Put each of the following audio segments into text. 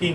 3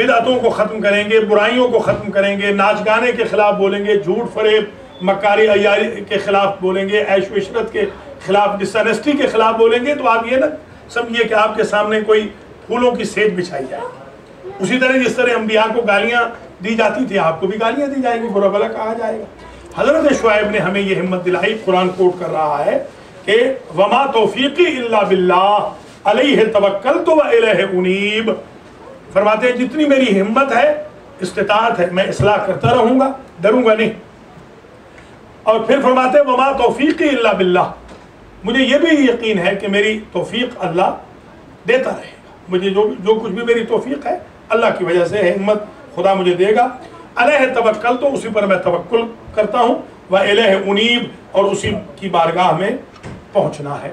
بدعتوں کو ختم کریں گے، برائیوں کو ختم کریں گے، ناچ گانے کے خلاف بولیں گے، جھوٹ فریب مکاری عیاری کے خلاف بولیں گے، عیش و عشرت کے خلاف، ڈسانیسٹی کے خلاف بولیں گے، تو آپ یہ نہ سمجھیے کہ آپ کے سامنے کوئی پھولوں کی سیج بچھائی جائے. اسی طرح جس طرح انبیاء کو گالیاں دی جاتی تھی، آپ کو بھی گالیاں دی جائیں گی، برا بھلا کہا جائے گا. حضرت شعیب نے ہمیں یہ ہمت دلائی. قرآن کوٹ کر رہا ہے کہ وما توفیقی الا باللہ علیہ توکلت و الیہ انیب. فرماتے ہیں جتنی میری ہمت ہے، استطاعت ہے، میں اصلاح کرتا رہوں گا، ڈروں گا نہیں. اور پھر فرماتے ہیں وما توفیقی الا باللہ، مجھے یہ بھی یقین ہے کہ میری توفیق اللہ دیتا رہے گا. مجھے جو کچھ بھی میری توفیق ہے اللہ کی وجہ سے ہے، ہمت خدا مجھے دے گا. علیہ توکل، تو اسی پر میں توکل کرتا ہوں. وَإِلَيْهِ أُنِيبُ، اور اسی کی بارگاہ میں پہنچنا ہے.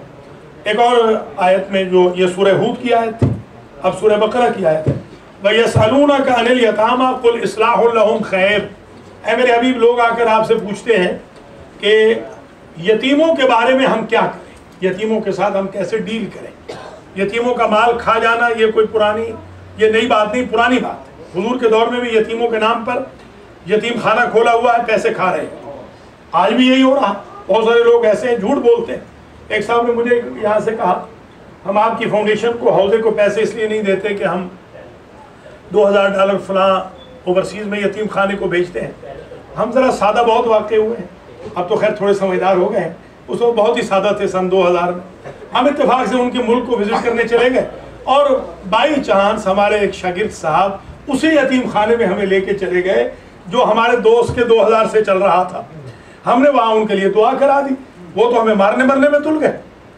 ایک اور آیت میں جو یہ سورہ ہود کی آیت تھی، اب سورہ بقرہ کی آیت ہے وَيَسْأَلُونَكَ عَنِ الْيَتَامَى قُلْ إِصْلَاحٌ لَهُمْ خَيْرٌ. اے میرے حبیب، لوگ آ کر آپ سے پوچھتے ہیں کہ یتیموں کے بارے میں ہم کیا کریں، یتیموں کے ساتھ ہم کیسے ڈیل کریں. یتیموں کا مال کھا جانا یہ کوئی پرانی، یہ نئی بات نہیں، پرانی بات ہے. حضور کے دور میں بھی یتیموں کے نام پر یتیم خانہ کھولا ہوا ہے، پیسے کھا رہے ہیں. آج بھی یہی ہو رہا. بہت سارے لوگ ایسے ہیں جھوٹ بولتے ہیں. ایک صاحب نے مجھے یہاں سے کہا ہم آپ کی فاؤنڈیشن کو، حوزے کو پیسے اس لیے نہیں دیتے کہ ہم $2000 فلاں اوورسیز میں یتیم خانے کو بھیجتے ہیں. ہم ذرا سادہ بہت واقع ہوئے ہیں، اب تو خیر تھوڑے سمجھدار ہو گئے ہیں. اس وقت بہت ہی سادہ تھے. سن 2000 میں ہم اتفاق سے ان کے ملک کو وزٹ کرنے چلے گئے، اور بائی چانس ہمارے ایک شاگرد صاحب اسی یتیم خانے میں ہمیں لے کے چلے گئے جو ہمارے دوست کے 2000 سے چل رہا تھا. ہم نے وہاں ان کے لیے دعا کرا دی. وہ تو ہمیں مارنے مرنے میں تل گئے.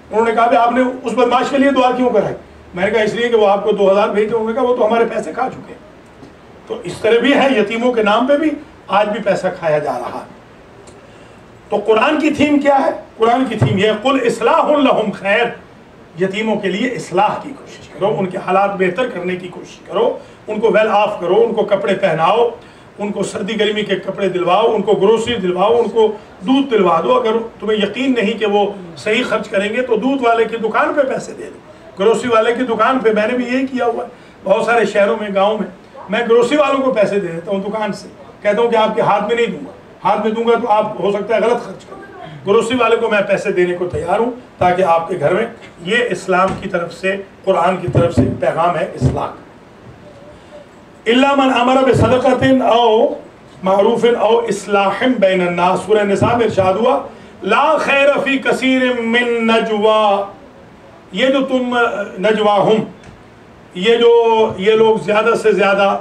انہوں نے کہا کہ آپ نے اس بدماش کے لیے دعا کیوں کرائی؟ میں نے کہا اس لیے کہ وہ آپ کو 2000 بھیجے. انہوں نے کہا وہ تو ہمارے پیسے کھا چکے ہیں. تو اس طرح بھی ہے، یتیموں کے نام پہ بھی آج بھی پیسہ کھایا جا رہا ہے. تو قرآن کی تھیم کیا ہے؟ قرآن کی تھیم یہ ہے قل اصلاح لہم خیر. یتیموں کے لیے اصلاح کی کوشش کرو، ان کے حالات بہتر کرنے کی کوشش کرو، ان کو ویل آف کرو، ان کو کپڑے پہناؤ، ان کو سردی گرمی کے کپڑے دلواؤ، ان کو گروسری دلواؤ، ان کو دودھ دلوا دو. اگر تمہیں یقین نہیں کہ وہ صحیح خرچ کریں گے تو دودھ والے کی دکان پہ پیسے دے دو، گروسری والے کی دکان پہ. میں نے بھی یہی کیا ہوا ہے بہت سارے شہروں میں، گاؤں میں. میں گروسری والوں کو پیسے دے دیتا ہوں دکان سے، کہتا ہوں کہ آپ کے ہاتھ میں نہیں دوں گا، ہاتھ میں دوں گا تو آپ ہو سکتا ہے غلط خرچ کریں. گروسری والے کو میں پیسے دینے کو تیار ہوں تاکہ آپ کے گھر میں. یہ اسلام کی طرف سے، قرآن کی طرف سے پیغام ہے اصلاح. الا من امر بصدقۃ او معروف او اصلاح بین الناس. سورہ نساء میں ارشاد ہوا لا خیر فی کثیر من نجوا. یہ جو تم نجواہم، یہ لوگ زیادہ سے زیادہ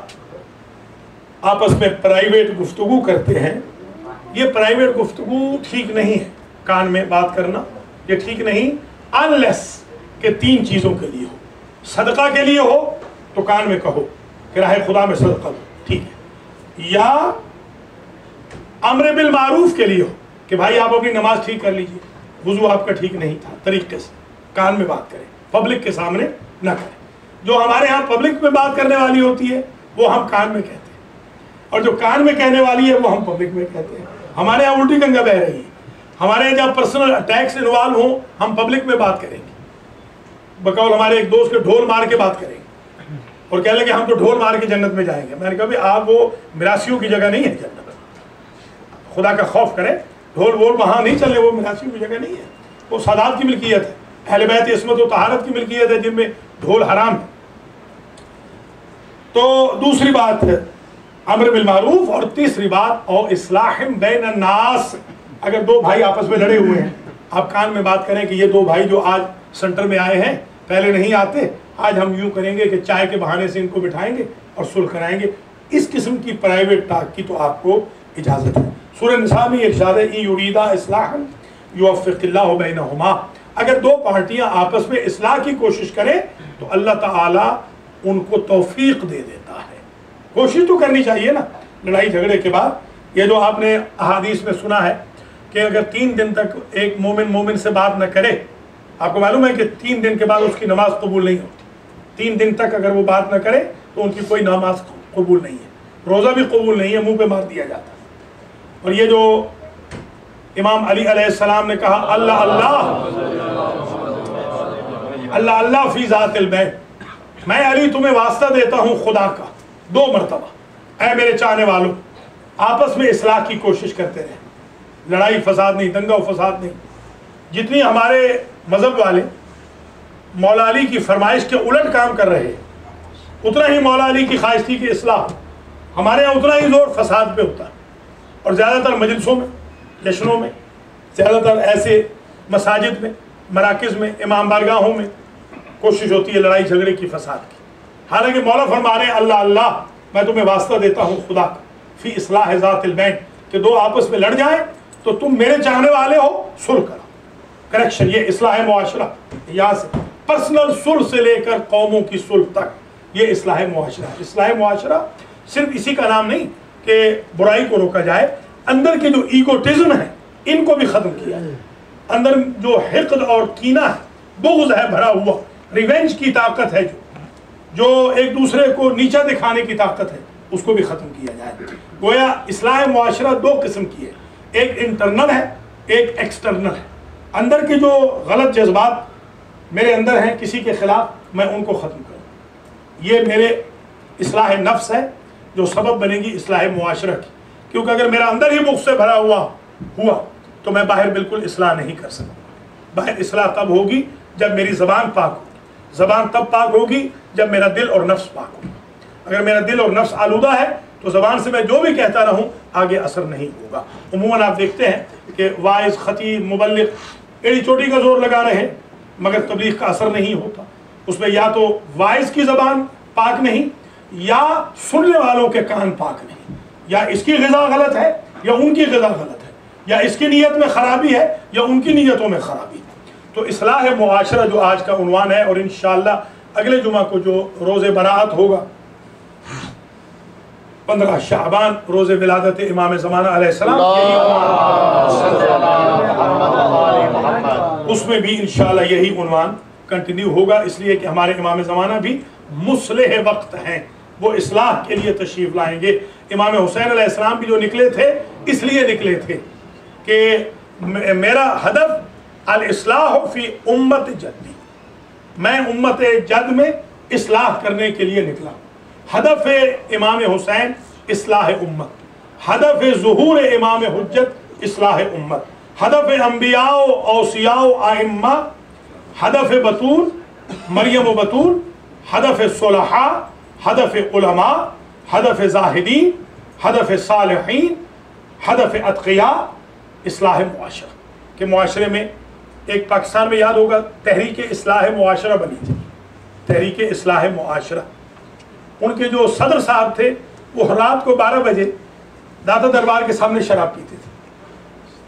آپس میں پرائیویٹ گفتگو کرتے ہیں. یہ پرائیویٹ گفتگو ٹھیک نہیں ہے. کان میں بات کرنا یہ ٹھیک نہیں، انلیس کہ 3 چیزوں کے لیے ہو. صدقہ کے لیے ہو تو کان میں کہو کہ راہ خدا میں صدقہ دو، ٹھیک ہے. یا امر بالمعروف کے لیے ہو کہ بھائی آپ اپنی نماز ٹھیک کر لیجئے، وضو آپ کا ٹھیک نہیں تھا، طریقے سے کان میں بات کریں، پبلک کے سامنے نہ کریں. جو ہمارے ہاں پبلک میں بات کرنے والی ہوتی ہے وہ ہم کان میں کہتے ہیں، اور جو کان میں کہنے والی ہے وہ ہم پبلک میں کہتے ہیں. ہمارے یہاں الٹی گنگا بہ رہی ہے. ہمارے یہاں جب پرسنل اٹیکس انوالو ہوں ہم پبلک میں بات کریں گے. بقول ہمارے ایک دوست کے ڈھول مار کے بات کریں گے اور کہہ لیں کہ ہم تو ڈھول مار کے جنت میں جائیں گے. میں نے کہا بھی آپ وہ میراسیوں کی جگہ نہیں ہے جنت میں. خدا کا خوف کریں، ڈھول وول وہاں نہیں چلے، وہ میراسیوں کی جگہ نہیں ہے. وہ سادات کی ملکیت ہے، اہل بیت عصمت و طہارت کی ملکیت ہے جن میں ڈھول حرام ہے. تو دوسری بات ہے امر بالمعروف، اور تیسری بات او اصلاح بین الناس. اگر 2 بھائی آپس میں لڑے ہوئے ہیں، آپ کان میں بات کریں کہ یہ 2 بھائی جو آج سینٹر میں آئے ہیں پہلے نہیں آتے، آج ہم یوں کریں گے کہ چائے کے بہانے سے ان کو بٹھائیں گے اور صلح کرائیں گے. اس قسم کی پرائیویٹ ٹاک کی تو آپ کو اجازت ہے. سورہ نساء میں ارشاد ہے ان یریدا اصلاحا یوفق اللہ بینہما. اگر 2 پارٹیاں آپس میں اصلاح کی کوشش کریں تو اللہ تعالیٰ ان کو توفیق دے دیتا ہے. کوشش تو کرنی چاہیے نا لڑائی جھگڑے کے بعد. یہ جو آپ نے احادیث میں سنا ہے کہ اگر 3 دن تک ایک مومن سے بات نہ کرے، آپ کو معلوم ہے کہ 3 دن کے بعد اس کی نماز قبول نہیں ہوتی. 3 دن تک اگر وہ بات نہ کرے تو ان کی کوئی نماز قبول نہیں ہے، روزہ بھی قبول نہیں ہے، منہ پہ مار دیا جاتا ہے. اور یہ جو امام علی علیہ السلام نے کہا اللہ اللہ اللہ اللہ فی ذات البین، میں علی تمہیں واسطہ دیتا ہوں خدا کا، 2 مرتبہ اے میرے چاہنے والوں آپس میں اصلاح کی کوشش کرتے رہیں، لڑائی فساد نہیں، دنگا و فساد نہیں۔ جتنی ہمارے مذہب والے مولا علی کی فرمائش کے الٹ کام کر رہے ہیں، اتنا ہی مولا علی کی خواہش تھی کہ اصلاح، ہمارے یہاں اتنا ہی زور فساد پہ ہوتا ہے، اور زیادہ تر مجلسوں میں، جشنوں میں، زیادہ تر ایسے مساجد میں، مراکز میں، امام بارگاہوں میں کوشش ہوتی ہے لڑائی جھگڑے کی، فساد کی۔ حالانکہ مولا فرما رہے ہیں اللہ اللہ میں تمہیں واسطہ دیتا ہوں خدا کا فی اصلاح ذات البین، کہ 2 آپس میں لڑ جائیں تو تم میرے چاہنے والے ہو، صلح کرو، کریکشن۔ یہ اصلاح معاشرہ، یہاں سے پرسنل صلح سے لے کر قوموں کی صلح تک یہ اصلاح معاشرہ ہے۔ اصلاح معاشرہ صرف اسی کا نام نہیں کہ برائی کو روکا جائے، اندر کے جو ایگوٹزم ہے ان کو بھی ختم کیا جائے، اندر جو حقد اور کینہ ہے، بغض ہے بھرا ہوا، ریونج کی طاقت ہے، جو ایک دوسرے کو نیچا دکھانے کی طاقت ہے، اس کو بھی ختم کیا جائے۔ گویا اصلاح معاشرہ 2 قسم کی ہے، ایک انٹرنل ہے، ایک ایکسٹرنل ہے۔ اندر کے جو غلط جذبات میرے اندر ہیں کسی کے خلاف، میں ان کو ختم کروں، یہ میرے اصلاح نفس ہے جو سبب بنے گی اصلاح معاشرہ کی۔ کیونکہ اگر میرا اندر ہی مخ سے بھرا ہوا تو میں باہر بالکل اصلاح نہیں کر سکتا۔ باہر اصلاح تب ہوگی جب میری زبان پاک ہوگی، زبان تب پاک ہوگی جب میرا دل اور نفس پاک ہوگا۔ اگر میرا دل اور نفس آلودہ ہے تو زبان سے میں جو بھی کہتا رہوں آگے اثر نہیں ہوگا۔ عموماً آپ دیکھتے ہیں کہ واعظ، خطیب، مبلغ ایڑی چوٹی کا زور لگا رہے ہیں مگر تبلیغ کا اثر نہیں ہوتا۔ اس میں یا تو واعظ کی زبان پاک نہیں، یا سننے والوں کے کان پاک نہیں، یا اس کی غذا غلط ہے یا ان کی غذا غلط ہے، یا اس کی نیت میں خرابی ہے یا ان کی نیتوں میں خرابی ہے۔ تو اصلاح معاشرہ جو آج کا عنوان ہے، اور انشاءاللہ اگلے جمعہ کو جو روز براعت ہوگا 15 شعبان، روز ولادت امام زمانہ علیہ السلام، اس میں بھی انشاءاللہ یہی عنوان کنٹینیو ہوگا، اس لیے کہ ہمارے امام زمانہ بھی مصلح وقت ہیں، وہ اصلاح کے لیے تشریف لائیں گے۔ امام حسین علیہ السلام بھی جو نکلے تھے اس لیے نکلے تھے کہ میرا ہدف الاصلاح فی امت جدی، میں امت جد میں اصلاح کرنے کے لیے نکلا۔ ہدف امام حسین اصلاح امت، ہدف ظہور امام حجت اصلاح امت، ہدف انبیاء و اوصیاء و ائمہ، ہدف بطول مریم و بطول، ہدف صلحاء، ہدف علماء، ہدف زاہدین، ہدف صالحین، ہدف اتقیاء، اصلاح معاشرہ۔ کہ معاشرے میں ایک پاکستان میں یاد ہوگا تحریک اصلاح معاشرہ بنی تھی، تحریک اصلاح معاشرہ، ان کے جو صدر صاحب تھے وہ رات کو 12 بجے داتا دربار کے سامنے شراب پیتے تھے۔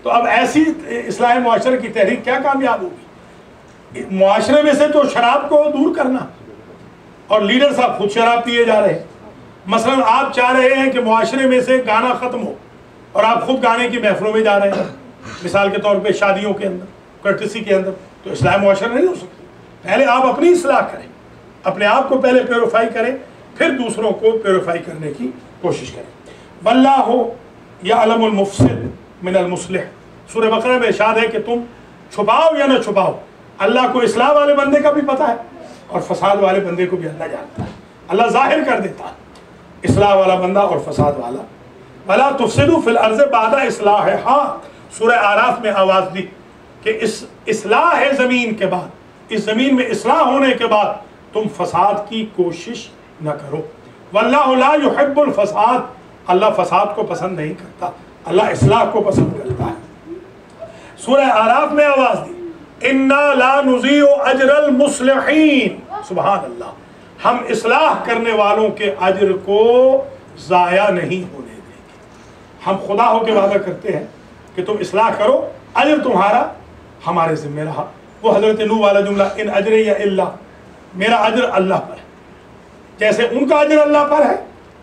تو اب ایسی اصلاح معاشرہ کی تحریک کیا کامیاب ہوگی؟ معاشرے میں سے تو شراب کو دور کرنا، اور لیڈر صاحب خود شراب پیے جا رہے ہیں۔ مثلا آپ چاہ رہے ہیں کہ معاشرے میں سے گانا ختم ہو اور آپ خود گانے کی محفلوں میں جا رہے ہیں، مثال کے طور پہ شادیوں کے اندر، کرٹسی کے اندر، تو اصلاح معاشرہ نہیں ہو سکتی۔ پہلے آپ اپنی اصلاح کریں، اپنے آپ کو پہلے پیوریفائی کریں، پھر دوسروں کو پیوریفائی کرنے کی کوشش کریں۔ واللہ یعلم المفسد من المصلح، سورہ بقرہ میں ارشاد ہے کہ تم چھپاؤ یا نہ چھپاؤ، اللہ کو اصلاح والے بندے کا بھی پتہ ہے اور فساد والے بندے کو بھی اللہ جانتا ہے۔ اللہ ظاہر کر دیتا ہے اصلاح والا بندہ اور فساد والا۔ وَلَا تُفْسِدُوا فِي الْأَرْضِ بَعْدَ إِصْلَاحِهَا، سورہ اعراف میں آواز دی کہ اس اصلاح زمین کے بعد، اس زمین میں اصلاح ہونے کے بعد تم فساد کی کوشش نہ کرو۔ وَاللَّهُ لَا يُحِبُّ الْفَسَادَ، اللہ فساد کو پسند نہیں کرتا، اللہ اصلاح کو پسند کرتا ہے۔ سورہ اعراف میں آواز دی اِنَّا لَا نُضِيعُ أَجْرَ الْمُصْلِحِينَ، سبحان اللہ، ہم اصلاح کرنے والوں کے اجر کو ضائع نہیں ہونے دیں گے۔ ہم خدا ہو کے وعدہ کرتے ہیں کہ تم اصلاح کرو، اجر تمہارا ہمارے ذمہ رہا۔ وہ حضرت نوح والا جملہ، ان اجری الا، میرا اجر اللہ پر ہے، جیسے ان کا اجر اللہ پر ہے،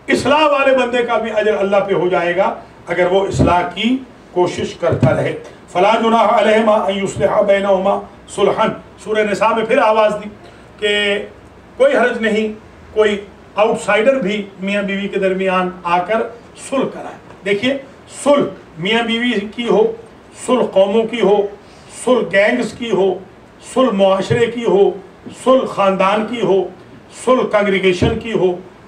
اصلاح والے بندے کا بھی اجر اللہ پہ ہو جائے گا اگر وہ اصلاح کی کوشش کرتا رہے۔ فلا جناح علیہما ان یصلحا بینہما صلحا، سورہ نساء میں پھر آواز دی کہ کوئی حرج نہیں کوئی آؤٹ سائڈر بھی میاں بیوی کے درمیان آ کر صلح کرائے۔ دیکھیے صلح میاں بیوی کی ہو، صلح قوموں کی ہو، صلح گینگز کی ہو، صلح معاشرے کی ہو، صلح خاندان کی ہو، صلح کنگریگیشن کی ہو،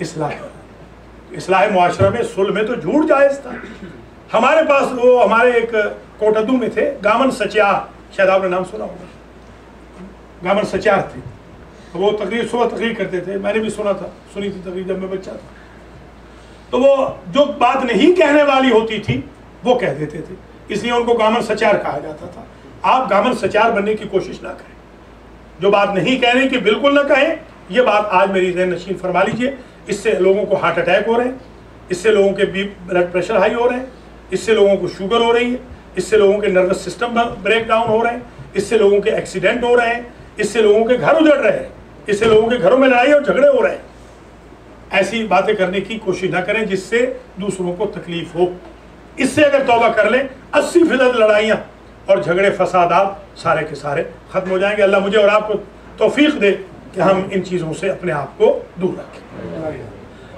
اصلاح معاشرہ میں صلح میں تو جھوٹ جائز تھا. ہمارے پاس وہ ہمارے ایک کوٹدو میں تھے گامن سچیار، شاید آپ نے نام سنا ہوگا، گامن سچیار تھے. وہ صبح تقریر کرتے تھے، میں نے بھی سنی تھی تقریر جب میں بچہ تھا. تو وہ جو بات نہیں کہنے والی ہوتی تھی وہ کہہ دیتے تھے، اس لیے ان کو گامن سچیار کہا جاتا تھا. آپ گامن سچیار بننے کی کوشش نہ کریں، جو بات نہیں کہنے کی بالکل نہ کہیں. یہ بات آج میری ذہن نشین فرما لیجئے. اس سے لوگوں کو ہارٹ اٹیک ہو رہے ہیں، اس سے لوگوں کے بلڈ پریشر ہائی ہو رہے ہیں، اس سے لوگوں کو شوگر ہو رہی ہے، اس سے لوگوں کے نروس سسٹم بریک ڈاؤن ہو رہے ہیں، اس سے لوگوں کے ایکسیڈنٹ ہو رہے ہیں، اس سے لوگوں کے گھر اجڑ رہے ہیں، اس سے لوگوں کے گھروں میں لڑائی اور جھگڑے ہو رہے ہیں. ایسی باتیں کرنے کی کوشش نہ کریں جس سے دوسروں کو تکلیف ہو. اس سے اگر توبہ کر لیں 80% لڑائیاں اور جھگڑے فسادات سارے کے سارے ختم ہو جائیں گے. اللہ مجھے اور آپ کو توفیق دے کہ ہم ان چیزوں سے اپنے آپ کو دور رکھیں.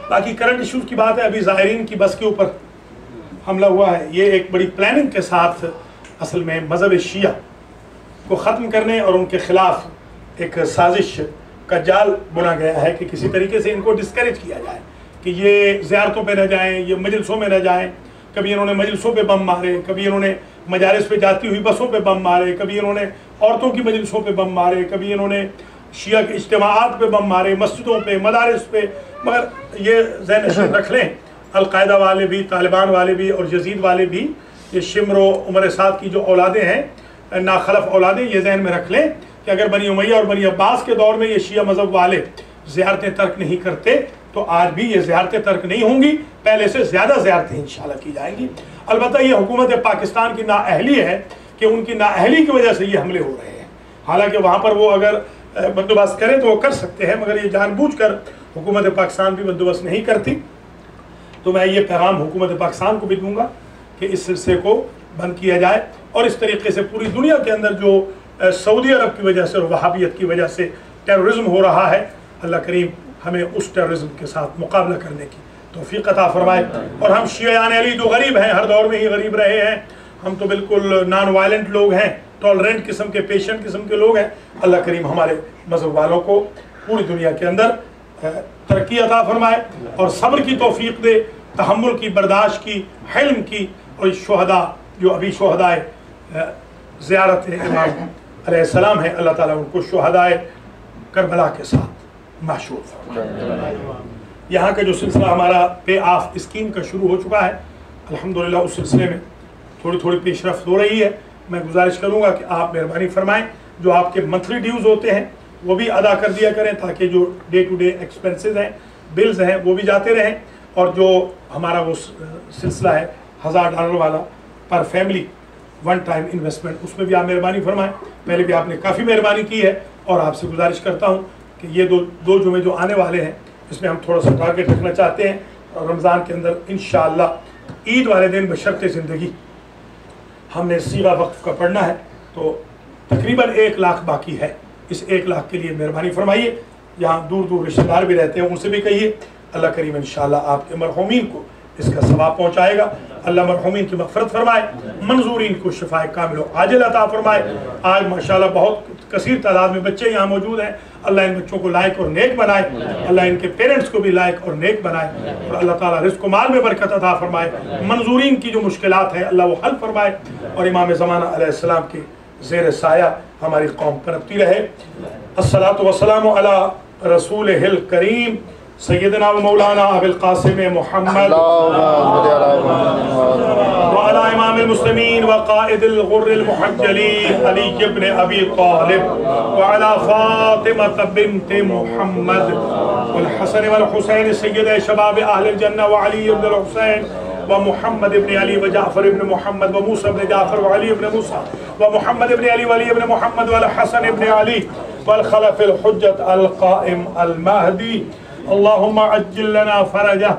باقی کرنٹ ایشوز کی بات ہے. ابھی زائرین کی بس کے اوپر حملہ ہوا ہے. یہ ایک بڑی پلاننگ کے ساتھ اصل میں مذہب شیعہ کو ختم کرنے اور ان کے خلاف ایک سازش کا جال بنا گیا ہے کہ کسی طریقے سے ان کو ڈسکریج کیا جائے کہ یہ زیارتوں پہ نہ جائیں، یہ مجلسوں میں نہ جائیں. کبھی انہوں نے مجلسوں پہ بم مارے، کبھی انہوں نے مجالس پہ جاتی ہوئی بسوں پہ بم مارے، کبھی انہوں نے عورتوں کی مجلسوں پہ بم مارے، کبھی انہوں نے شیعہ کے اجتماعات پہ بم مارے، مسجدوں پہ، مدارس پہ. مگر یہ ذہن نشین رکھ لیں، القاعدہ والے بھی، طالبان والے بھی اور یزید والے بھی، یہ شمر و عمر سعد کی جو اولادیں ہیں، ناخلف اولادیں، یہ ذہن میں رکھ لیں کہ اگر بنی امیہ اور بنی عباس کے دور میں یہ شیعہ مذہب والے زیارتیں ترک نہیں کرتے تو آج بھی یہ زیارتیں ترک نہیں ہوں گی. پہلے سے زیادہ زیارتیں انشاءاللہ کی جائیں گی. البتہ یہ حکومت پاکستان کی نااہلی ہے کہ ان کی نااہلی کی وجہ سے یہ حملے ہو رہے ہیں. حالانکہ وہاں پر وہ اگر بندوبست کریں تو وہ کر سکتے ہیں، مگر یہ جان بوجھ کر حکومت پاکستان بھی بندوبست نہیں کرتی. تو میں یہ پیغام حکومت پاکستان کو بھی دوں گا کہ اس سلسلے کو بند کیا جائے. اور اس طریقے سے پوری دنیا کے اندر جو سعودی عرب کی وجہ سے اور وہابیت کی وجہ سے ٹیررزم ہو رہا ہے، اللہ کریم ہمیں اس ٹیررزم کے ساتھ مقابلہ کرنے کی توفیق عطا فرمائے. اور ہم شیعان علی جو غریب ہیں، ہر دور میں ہی غریب رہے ہیں، ہم تو بالکل نان وائلنٹ لوگ ہیں، ٹالرنٹ قسم کے، پیشنٹ قسم کے لوگ ہیں. اللہ کریم ہمارے مذہب والوں کو پوری دنیا کے اندر ترقی عطا فرمائے اور صبر کی توفیق دے، تحمل کی، برداشت کی، حلم کی. اور شہداء جو ابھی شہداء زیارت امام علیہ السلام ہیں، اللہ تعالیٰ ان کو شہداء کربلا کے ساتھ محشور فرمائے. یہاں کا جو سلسلہ ہمارا پے آف اسکیم کا شروع ہو چکا ہے، الحمدللہ اس سلسلے میں تھوڑی تھوڑی پیش رفت ہو رہی ہے. میں گزارش کروں گا کہ آپ مہربانی فرمائیں، جو آپ کے منتھلی ڈیوز ہوتے ہیں وہ بھی ادا کر دیا کریں تاکہ جو ڈے ٹو ڈے ایکسپنسز ہیں، بلز ہیں، وہ بھی جاتے رہیں. اور جو ہمارا وہ سلسلہ ہے $1000 والا پر فیملی ون ٹائم انویسٹمنٹ، اس میں بھی آپ مہربانی فرمائیں. پہلے بھی آپ نے کافی مہربانی کی ہے اور آپ سے گزارش کرتا ہوں کہ یہ دو جمعے جو آنے والے ہیں اس میں ہم تھوڑا سا ٹارگیٹ رکھنا چاہتے ہیں. اور رمضان کے اندر انشاءاللہ عید والے دن بشرط زندگی ہم نے سیغہ وقف کا پڑھنا ہے، تو تقریباً 1 لاکھ باقی ہے. اس 1 لاکھ کے لیے مہربانی فرمائیے. یہاں دور دور رشتہ دار بھی رہتے ہیں، ان سے بھی کہیے. اللہ کریم انشاءاللہ آپ کے مرحومین کو اس کا ثواب پہنچائے گا. اللہ مرحومین کی مغفرت فرمائے، منظورین کو شفاء کامل و عاجل عطا فرمائے. آج ماشاءاللہ بہت کثیر تعداد میں بچے یہاں موجود ہیں. اللہ ان بچوں کو لائق اور نیک بنائے، اللہ ان کے پیرنٹس کو بھی لائق اور نیک بنائے، اور اللہ تعالیٰ رزق و مال میں برکت عطا فرمائے. منظورین کی جو مشکلات ہیں اللہ وہ حل فرمائے، اور امام زمانہ علیہ السلام کے زیر سایہ ہماری قوم پنپتی رہے. الصلاۃ والسلام علی رسولہ الکریم سیدنا و مولانا ابی القاسم محمد وعلى امام المسلمین وقائد الغر المحجلین علی ابن ابی طالب وعلى فاطمة بنت محمد والحسن والحسین سید شباب اہل الجنہ وعلی ابن الحسین ومحمد ابن علی وجعفر ابن محمد وموسى ابن جعفر وعلی ابن موسى ومحمد ابن علی وعلی ابن محمد والحسن ابن علی والخلف الحجت القائم المہدی. اللهم عجل لنا فرجه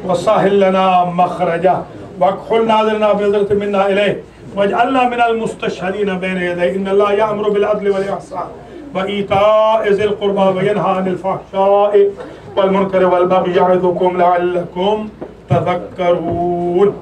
وسهل لنا مخرجه واكحل ناظرنا بنظرة منا إليه واجعلنا من المستشهدين بين يديه. إن الله يأمر بالعدل والإحسان وإيتاء ذي القربى وينهى عن الفحشاء والمنكر والبغي يعظكم لعلكم تذكرون.